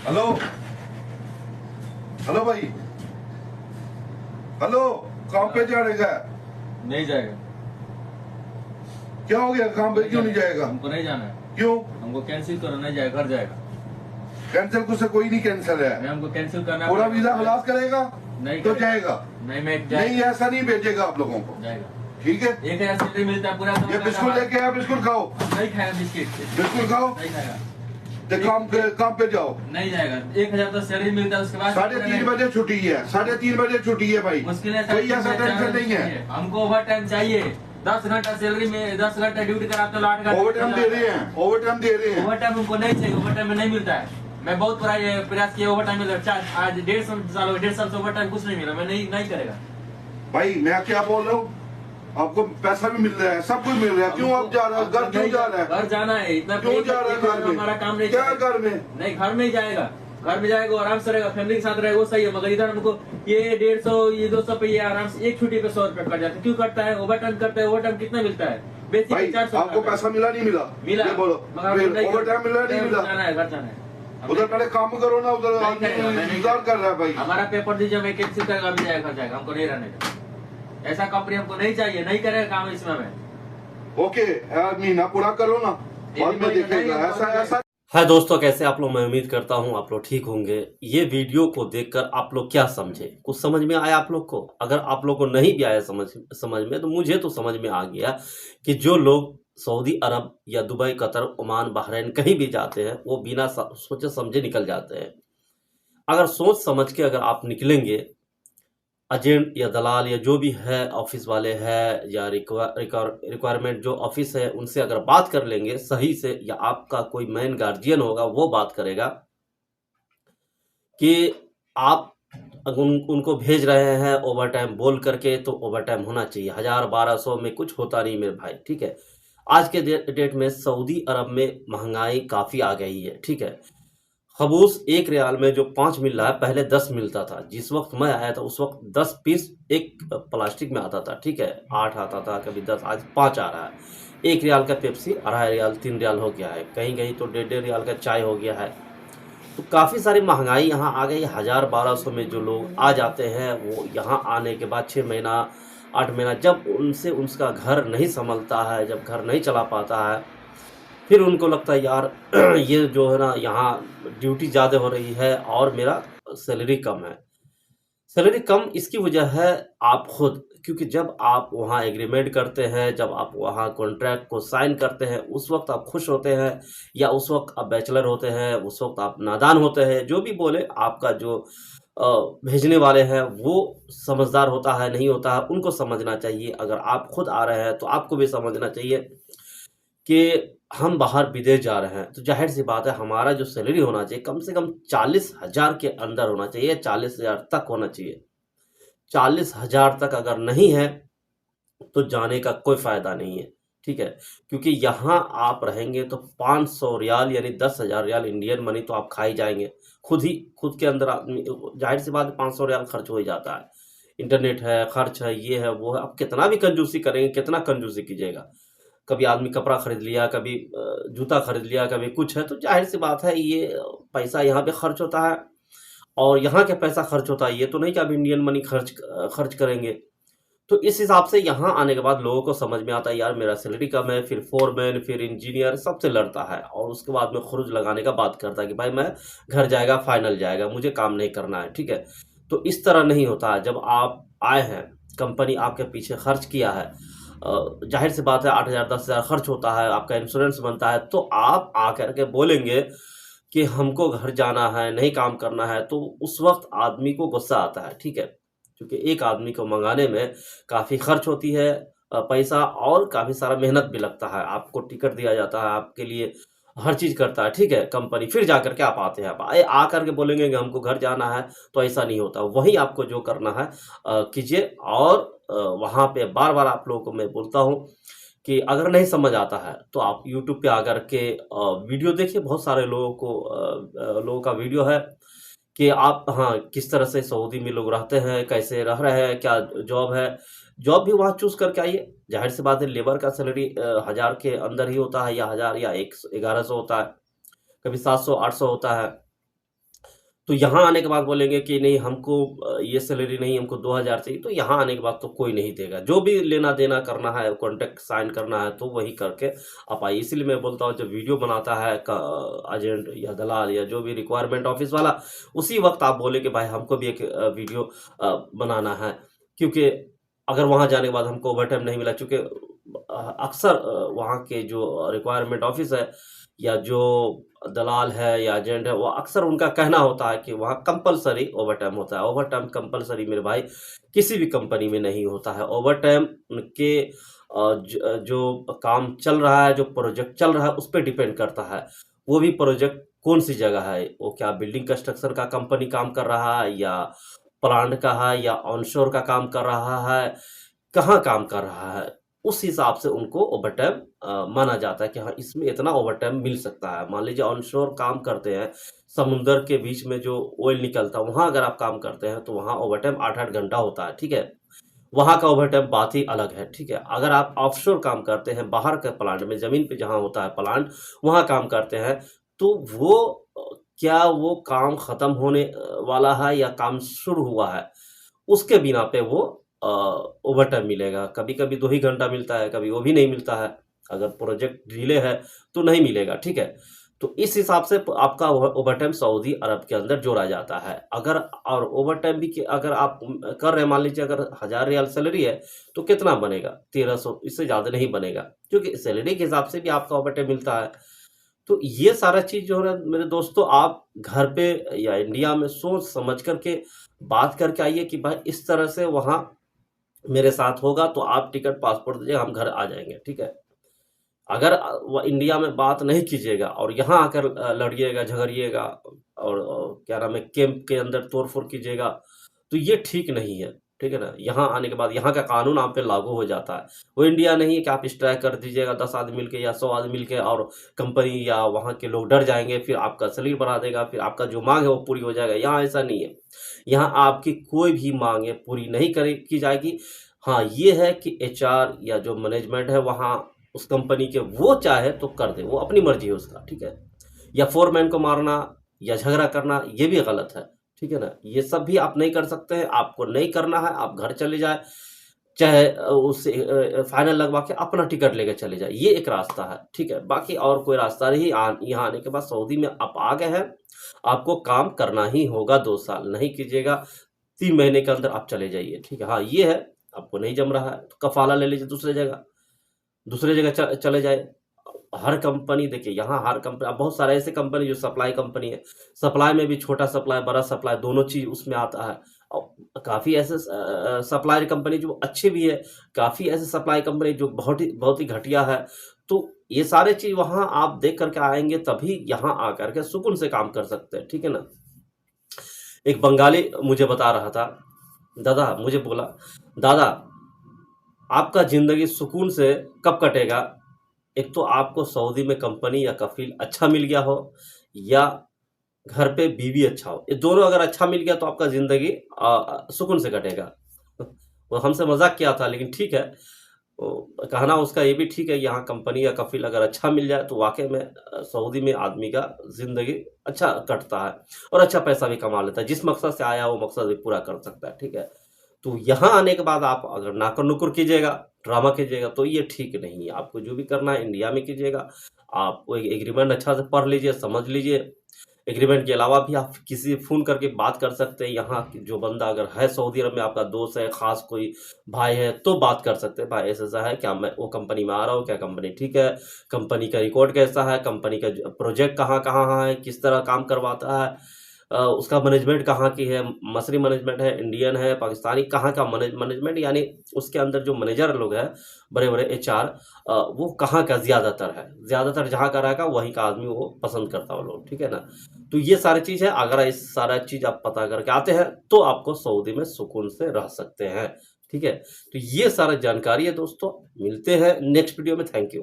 Hello hello भाई, hello. काम पे जाएगा? नहीं जाएगा। क्या हो गया? काम पे क्यों नहीं जाएगा? हमको नहीं जाना है। क्यों? हमको कैंसिल करो, नहीं जाएगा, घर जाएगा। कैंसिल को से कोई नहीं कैंसिल है। मैं हमको कैंसिल करना पूरा वीजा खलास करेगा नहीं तो करेगा। जाएगा। नहीं मैं नहीं, ऐसा नहीं भेजेगा आप लोगों को। जाएगा। ठीक है, 1000 सैलरी मिलता है पूरा। ये बिस्कुट लेके आया, बिस्कुट खाओ। नहीं खाएगा बिस्किट। बिस्कुट खाओ, नहीं खाएगा। तो काम पे जाओ। नहीं जाएगा। 1000 तो सैलरी मिलता है, उसके बाद 3:30 बजे छुट्टी है, 3:30 बजे छुट्टी है भाई। मुश्किल है। कोई ऐसा टेंशन नहीं है। हमको ओवर टाइम चाहिए। 10 घंटा सैलरी में 10 घंटा ड्यूटी कराते हो, 8 घंटा ओवर टाइम दे रहे हैं, ओवर टाइम दे रहे हैं। ओवर टाइम हमको नहीं चाहिए। ओवर टाइम में नहीं मिलता है। मैं बहुत प्रयास किया, ओवर टाइम मिला। आज 1.5 साल हो, 1.5 साल से ओवर टाइम कुछ नहीं मिला। मैं नहीं करेगा भाई मैं क्या बोल रहा हूँ, आपको पैसा भी मिल रहा है, सब कुछ मिल रहा है, क्यों आप जा रहे हो? घर क्यों जा रहा है? घर जाना है। इतना क्यों जा रहा है घर में? हमारा काम नहीं। क्या घर में? नहीं, घर में ही जाएगा। घर में जाएगा, आराम से रहेगा, फैमिली के साथ रहेगा, वो सही है। मगर इधर हमको ये 150 ये 200 पे, ये आराम से एक छुट्टी पे 100 रुपए कट जाते। क्यों कटता है? ओवर टाइम करता है। ओवर टाइम कितना मिलता है? बेसिक भाई 400। आपको पैसा मिला नहीं मिला? मिला। ये बोलो, ओवर टाइम मिला नहीं मिला? जाना है, घर जाना है। उधर पहले काम करो ना, उधर नहीं करेगा, मैं नहीं इंतजार कर रहा है भाई। हमारा पेपर दीजिए, मैं कैंसिल करेगा, अभी जाएगा, घर जाएगा। हमको नहीं रहने का ऐसा कंपनी हमको नहीं चाहिए। नहीं करेगा काम इसमें हमें। ओके यार, महीना पूरा करो ना, बाद में देखेगा। ऐसा ऐसा है दोस्तों, कैसे आप लोग? मैं उम्मीद करता हूं आप लोग ठीक होंगे। ये वीडियो को देखकर आप लोग क्या समझे? कुछ समझ में आया आप लोग को? अगर आप लोग को नहीं भी आया समझ में, तो मुझे तो समझ में आ गया कि जो लोग सऊदी अरब या दुबई, कतर, ओमान, बहरीन कहीं भी जाते हैं, वो बिना सोचे समझे निकल जाते हैं। अगर सोच समझ के अगर आप निकलेंगे, एजेंट या दलाल या जो भी है, ऑफिस वाले हैं या रिक्वायरमेंट जो ऑफिस है, उनसे अगर बात कर लेंगे सही से, या आपका कोई मेन गार्जियन होगा वो बात करेगा कि आप अगर उनको भेज रहे हैं ओवर टाइम बोल करके, तो ओवर टाइम होना चाहिए। 1000-1200 में कुछ होता नहीं मेरे भाई, ठीक है। आज के डेट में सऊदी अरब में महंगाई काफ़ी आ गई है, ठीक है। खबूस 1 रियाल में जो 5 मिल रहा है, पहले 10 मिलता था। जिस वक्त मैं आया था उस वक्त 10 पीस एक प्लास्टिक में आता था, ठीक है। 8 आता था, कभी 10, आज 5 आ रहा है। 1 रियाल का पेप्सी 2.5 रियाल 3 रियाल हो गया है, कहीं कहीं तो 1.5 रियाल का चाय हो गया है। तो काफ़ी सारी महंगाई यहाँ आ गई। 1000-1200 में जो लोग आ जाते हैं, वो यहाँ आने के बाद 6 महीना 8 महीना जब उनसे उसका घर नहीं संभलता है, जब घर नहीं चला पाता है, फिर उनको लगता है यार ये जो है ना, यहाँ ड्यूटी ज़्यादा हो रही है और मेरा सैलरी कम है। सैलरी कम इसकी वजह है आप खुद, क्योंकि जब आप वहाँ एग्रीमेंट करते हैं, जब आप वहाँ कॉन्ट्रैक्ट को साइन करते हैं, उस वक्त आप खुश होते हैं, या उस वक्त आप बैचलर होते हैं, उस वक्त आप नादान होते हैं, जो भी बोले। आपका जो भेजने वाले हैं वो समझदार होता है, नहीं होता है, उनको समझना चाहिए। अगर आप खुद आ रहे हैं तो आपको भी समझना चाहिए कि हम बाहर विदेश जा रहे हैं, तो जाहिर सी बात है हमारा जो सैलरी होना चाहिए कम से कम 40,000 के अंदर होना चाहिए, 40,000 तक होना चाहिए। 40,000 तक अगर नहीं है तो जाने का कोई फ़ायदा नहीं है, ठीक है। क्योंकि यहाँ आप रहेंगे तो 500 रियाल यानी 10,000 रियाल इंडियन मनी तो आप खा ही जाएंगे। खुद के अंदर आदमी, जाहिर सी बात है 500 रियाल खर्च हो ही जाता है। इंटरनेट है, खर्च है, ये है, वो है। आप कितना भी कंजूसी करेंगे, कितना कंजूसी कीजिएगा। कभी आदमी कपड़ा खरीद लिया, कभी जूता खरीद लिया, कभी कुछ है, तो जाहिर सी बात है ये पैसा यहाँ पे खर्च होता है और यहाँ का पैसा खर्च होता है। ये तो नहीं कि आप इंडियन मनी खर्च करेंगे। तो इस हिसाब से यहाँ आने के बाद लोगों को समझ में आता है यार मेरा सैलरी कम है, फिर फोरमैन, फिर इंजीनियर सबसे लड़ता है, और उसके बाद में खुरुज लगाने का बात करता है कि भाई मैं घर जाएगा, फाइनल जाएगा, मुझे काम नहीं करना है, ठीक है। तो इस तरह नहीं होता है। जब आप आए हैं, कंपनी आपके पीछे खर्च किया है, जाहिर सी बात है 8,000 10,000 खर्च होता है, आपका इंश्योरेंस बनता है, तो आप आकर के बोलेंगे कि हमको घर जाना है, नहीं काम करना है, तो उस वक्त आदमी को गुस्सा आता है, ठीक है। क्योंकि एक आदमी को मंगाने में काफ़ी खर्च होती है पैसा, और काफ़ी सारा मेहनत भी लगता है। आपको टिकट दिया जाता है, आपके लिए हर चीज़ करता है, ठीक है, कंपनी। फिर जा करके आप आते हैं, आप आ करके बोलेंगे कि हमको घर जाना है, तो ऐसा नहीं होता। वही आपको जो करना है कीजिए। और वहाँ पे बार-बार आप लोगों को मैं बोलता हूँ कि अगर नहीं समझ आता है तो आप यूट्यूब पे आकर के वीडियो देखिए। बहुत सारे लोगों का वीडियो है कि आप, हाँ, किस तरह से सऊदी में लोग रहते हैं, कैसे रह रहे हैं, क्या जॉब है। जॉब भी वहाँ चूज़ करके आइए। जाहिर सी बात है लेबर का सैलरी 1000 के अंदर ही होता है, या 1000 या 1100 होता है, कभी 700-800 होता है। तो यहाँ आने के बाद बोलेंगे कि नहीं हमको ये सैलरी नहीं, हमको 2000 चाहिए, तो यहाँ आने के बाद तो कोई नहीं देगा। जो भी लेना देना करना है, कॉन्ट्रैक्ट साइन करना है, तो वही करके आप आइए। इसलिए मैं बोलता हूँ जब वीडियो बनाता है एजेंट या दलाल या जो भी रिक्वायरमेंट ऑफिस वाला, उसी वक्त आप बोले कि भाई हमको भी एक वीडियो बनाना है, क्योंकि अगर वहाँ जाने के बाद हमको ओवर टाइम नहीं मिला, चूँकि अक्सर वहाँ के जो रिक्वायरमेंट ऑफिस है या जो दलाल है या एजेंट है, वो अक्सर उनका कहना होता है कि वहाँ कंपलसरी ओवर टाइम होता है। ओवर टाइम कंपलसरी मेरे भाई किसी भी कंपनी में नहीं होता है। ओवर टाइम उनके जो काम चल रहा है, जो प्रोजेक्ट चल रहा है, उस पर डिपेंड करता है। वो भी प्रोजेक्ट कौन सी जगह है, वो क्या बिल्डिंग कंस्ट्रक्शन का कंपनी काम कर रहा है या प्लांट का है या ऑनशोर का काम कर रहा है, कहाँ काम कर रहा है, उस हिसाब से उनको ओवर टाइम माना जाता है कि हाँ इसमें इतना ओवर टाइम मिल सकता है। मान लीजिए ऑनशोर काम करते हैं, समुंदर के बीच में जो ऑयल निकलता है वहाँ अगर आप काम करते हैं तो वहाँ ओवर टाइम 8-8 घंटा होता है, ठीक है। वहाँ का ओवर टाइम बात ही अलग है, ठीक है। अगर आप ऑफशोर काम करते हैं, बाहर के प्लांट में, ज़मीन पे जहाँ होता है प्लांट, वहाँ काम करते हैं, तो वो क्या वो काम ख़त्म होने वाला है या काम शुरू हुआ है, उसके बिना पे वो ओवर टाइम मिलेगा। कभी कभी 2 ही घंटा मिलता है, कभी वो भी नहीं मिलता है। अगर प्रोजेक्ट डिले है तो नहीं मिलेगा, ठीक है। तो इस हिसाब से आपका ओवर टाइम सऊदी अरब के अंदर जोड़ा जाता है। अगर और ओवर टाइम भी अगर आप कर रहे हैं, मान लीजिए अगर 1000 रियाल सैलरी है तो कितना बनेगा, 1300, इससे ज़्यादा नहीं बनेगा, क्योंकि सैलरी के हिसाब से भी आपका ओवर टाइम मिलता है। तो ये सारा चीज़ जो है मेरे दोस्तों, आप घर पे या इंडिया में सोच समझ करके बात करके आइए कि भाई इस तरह से वहाँ मेरे साथ होगा तो आप टिकट पासपोर्ट दीजिए, हम घर आ जाएंगे, ठीक है। अगर वो इंडिया में बात नहीं कीजिएगा और यहाँ आकर लड़िएगा, झगड़िएगा और क्या नाम है, कैंप के अंदर तोड़-फोड़ कीजिएगा, तो ये ठीक नहीं है, ठीक है ना। यहाँ आने के बाद यहाँ का कानून आप पे लागू हो जाता है। वो इंडिया नहीं है कि आप स्ट्राइक कर दीजिएगा 10 आदमी मिलके या 100 आदमी मिलके, और कंपनी या वहाँ के लोग डर जाएंगे, फिर आपका सैलरी बढ़ा देगा, फिर आपका जो मांग है वो पूरी हो जाएगा। यहाँ ऐसा नहीं है। यहाँ आपकी कोई भी मांगे पूरी नहीं की जाएगी। हाँ, ये है कि एचआर या जो मैनेजमेंट है वहाँ उस कंपनी के, वो चाहे तो कर दे, वो अपनी मर्जी है उसका, ठीक है। या फोरमैन को मारना या झगड़ा करना ये भी गलत है, ठीक है ना। ये सब भी आप नहीं कर सकते हैं। आपको नहीं करना है, आप घर चले जाए, चाहे उससे फाइनल लगवा के अपना टिकट लेके चले जाए, ये एक रास्ता है, ठीक है। बाकी और कोई रास्ता नहीं। यहाँ आने के बाद सऊदी में आप आ गए हैं, आपको काम करना ही होगा। 2 साल नहीं कीजिएगा, 3 महीने के अंदर आप चले जाइए, ठीक है। हाँ, ये है आपको नहीं जम रहा है तो कफाला ले लीजिए, दूसरे जगह चले जाए। हर कंपनी देखिए, यहाँ हर कंपनी, अब बहुत सारे ऐसे कंपनी जो सप्लाई कंपनी है, सप्लाई में भी छोटा सप्लाई बड़ा सप्लाई दोनों चीज़ उसमें आता है। और काफ़ी ऐसे सप्लाई कंपनी जो अच्छी भी है, काफ़ी ऐसे सप्लाई कंपनी जो बहुत ही घटिया है। तो ये सारे चीज़ वहाँ आप देख करके आएंगे, तभी यहाँ आकर के सुकून से काम कर सकते हैं, ठीक है ना। एक बंगाली मुझे बता रहा था, दादा मुझे बोला, दादा आपका ज़िंदगी सुकून से कब कटेगा, एक तो आपको सऊदी में कंपनी या कफील अच्छा मिल गया हो, या घर पे बीवी अच्छा हो। ये दोनों अगर अच्छा मिल गया तो आपका ज़िंदगी सुकून से कटेगा। वो हमसे मजाक किया था, लेकिन ठीक है, कहना उसका ये भी ठीक है। यहाँ कंपनी या कफील अगर अच्छा मिल जाए तो वाकई में सऊदी में आदमी का ज़िंदगी अच्छा कटता है और अच्छा पैसा भी कमा लेता है। जिस मकसद से आया वो मकसद भी पूरा कर सकता है, ठीक है। तो यहाँ आने के बाद आप अगर नाकर नुकुर कीजिएगा, ड्रामा कीजिएगा, तो ये ठीक नहीं है। आपको जो भी करना है इंडिया में कीजिएगा। आप वो एग्रीमेंट अच्छा से पढ़ लीजिए, समझ लीजिए। एग्रीमेंट के अलावा भी आप किसी फ़ोन करके बात कर सकते हैं। यहाँ जो बंदा अगर है सऊदी अरब में, आपका दोस्त है, ख़ास कोई भाई है, तो बात कर सकते हैं, भाई ऐसा है क्या, मैं वो कंपनी में आ रहा हूँ, क्या कंपनी ठीक है, कंपनी का रिकॉर्ड कैसा है, कंपनी का प्रोजेक्ट कहाँ कहाँ है, किस तरह काम करवाता है, उसका मैनेजमेंट कहाँ की है, मसरी मैनेजमेंट है, इंडियन है, पाकिस्तानी, कहाँ का मैनेजमेंट, यानी उसके अंदर जो मैनेजर लोग हैं, बड़े बड़े एचआर, वो कहाँ का ज़्यादातर है, ज़्यादातर जहाँ का रहेगा वहीं का आदमी वो पसंद करता है वो लोग, ठीक है ना। तो ये सारी चीज़ है। अगर इस सारा चीज़ आप पता करके आते हैं तो आपको सऊदी में सुकून से रह सकते हैं, ठीक है। तो ये सारा जानकारी है दोस्तों। मिलते हैं नेक्स्ट वीडियो में। Thank you.